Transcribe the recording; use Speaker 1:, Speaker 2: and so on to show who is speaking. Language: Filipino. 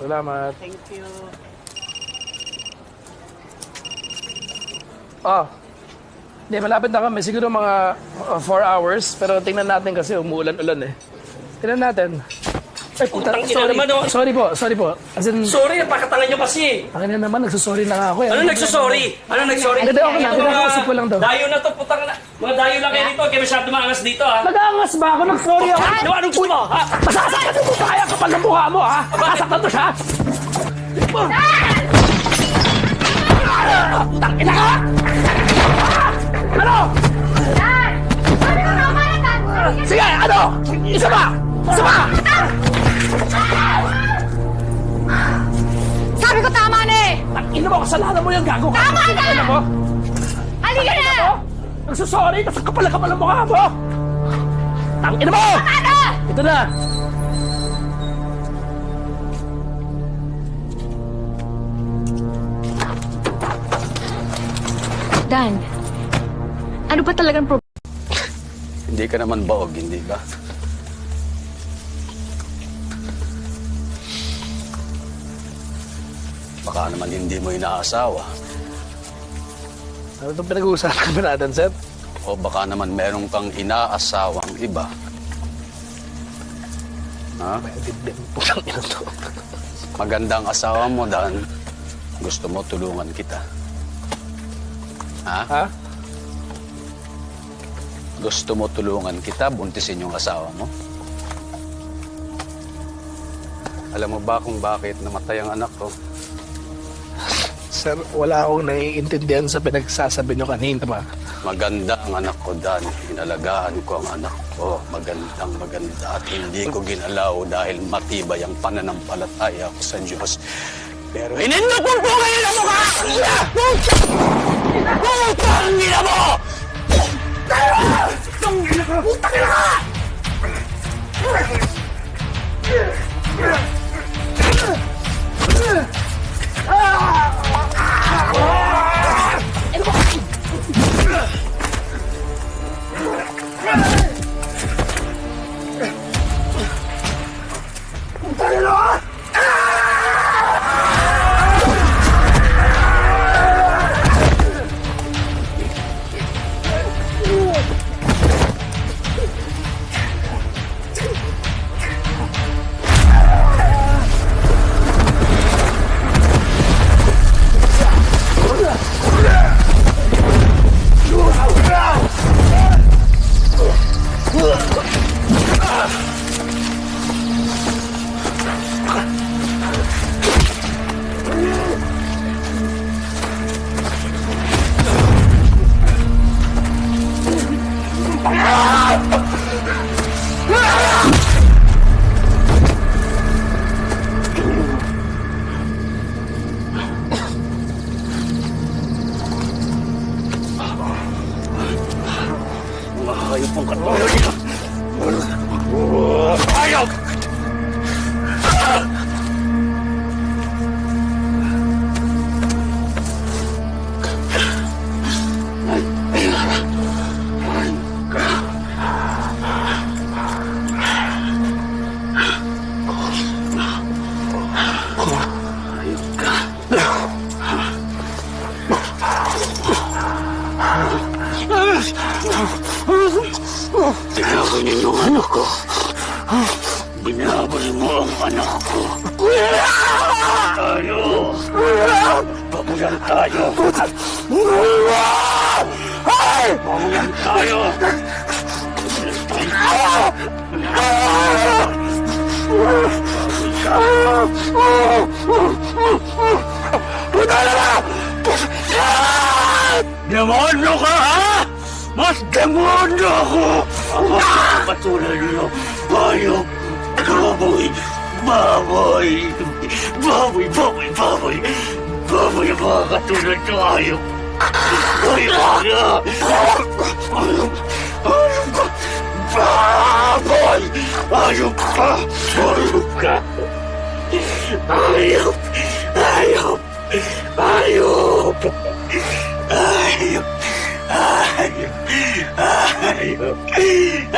Speaker 1: Salamat.
Speaker 2: Thank you.
Speaker 1: Hindi, malapit na kami. Siguro mga 4 hours. Pero tingnan natin kasi umuulan-ulan eh. Tingnan natin. Ay, puta,
Speaker 3: Putang ina naman, oh.
Speaker 1: sorry po. As in,
Speaker 3: Sorry, napakatangan nyo kasi.
Speaker 1: akin na naman, nagsusorry na nga ako eh.
Speaker 3: Ano nagsusorry? Ano nagsorry?
Speaker 1: Hindi, okay na. Pinakausap ko lang to.
Speaker 3: Dayo na to, putang na. Mga dayo lang kayo dito. Kaya masyado maangas dito, ha?
Speaker 1: Nag-aangas ba ako? Nag-sorry ako.
Speaker 3: Ano, anong gusto mo, ha?
Speaker 1: Masasaktan mo ba kaya kapal ng mukha mo, ha? Masasaktan to siya. Tangina ka! Ano?
Speaker 4: Dad! Sabi ko na umalatag!
Speaker 1: Sige, ano? Isa pa! Isa pa!
Speaker 4: Sabi ko tama na eh!
Speaker 1: Tangina mo, kasalanan mo yung gago ka.
Speaker 4: Tama na!
Speaker 1: Ano mo?
Speaker 4: Halika na!
Speaker 1: Nagsusorry, tapos kapal ng mukha mo. Tangina mo!
Speaker 4: Tama na!
Speaker 1: Ito na.
Speaker 4: Dan, ano ba talagang problema?
Speaker 5: Hindi ka naman baog, hindi ba? Baka naman hindi mo inaasawa.
Speaker 1: Ano itong pinag-uusapan ba natin, sir?
Speaker 5: O baka naman meron kang inaasawang iba. Ha?
Speaker 1: May bibig putang ina to.
Speaker 5: Magandang asawa mo, Dan. Gusto mo tulungan kita. Ha?
Speaker 1: Ha?
Speaker 5: Gusto mo tulungan kita, buntisin yung asawa mo? Alam mo ba kung bakit namatay ang anak ko?
Speaker 1: Sir, wala akong naiintindihan sa pinagsasabi nyo kanina pa.
Speaker 5: Maganda ang anak ko, Dan. Inalagaan ko ang anak ko. Maganda at hindi ko ginalaw dahil matibay ang pananampalataya ko sa Diyos. Pero hinindupon ko ngayon ang mukha! Putang ina mo! Putang ina ka! Putang ina ka! Hayop ang katulad niya! Hayop! Tinawag niyo ang anak ko. Binabal mo ang anak ko. Tayo! Pabulan tayo! Pabulan tayo! Demonyo ka, ha? Mas demonyo ako! Ako sa katulad niyo, bayok, baboy, baboy, baboy, baboy, baboy, baboy ang mga katulad niyo, ayok. Ayok ka! Ayok! Ayok ka! Baboy! Ayok ka! Ayok ka! Ayok! Ayok! Ayok! Ayok! Ayok! Ayok!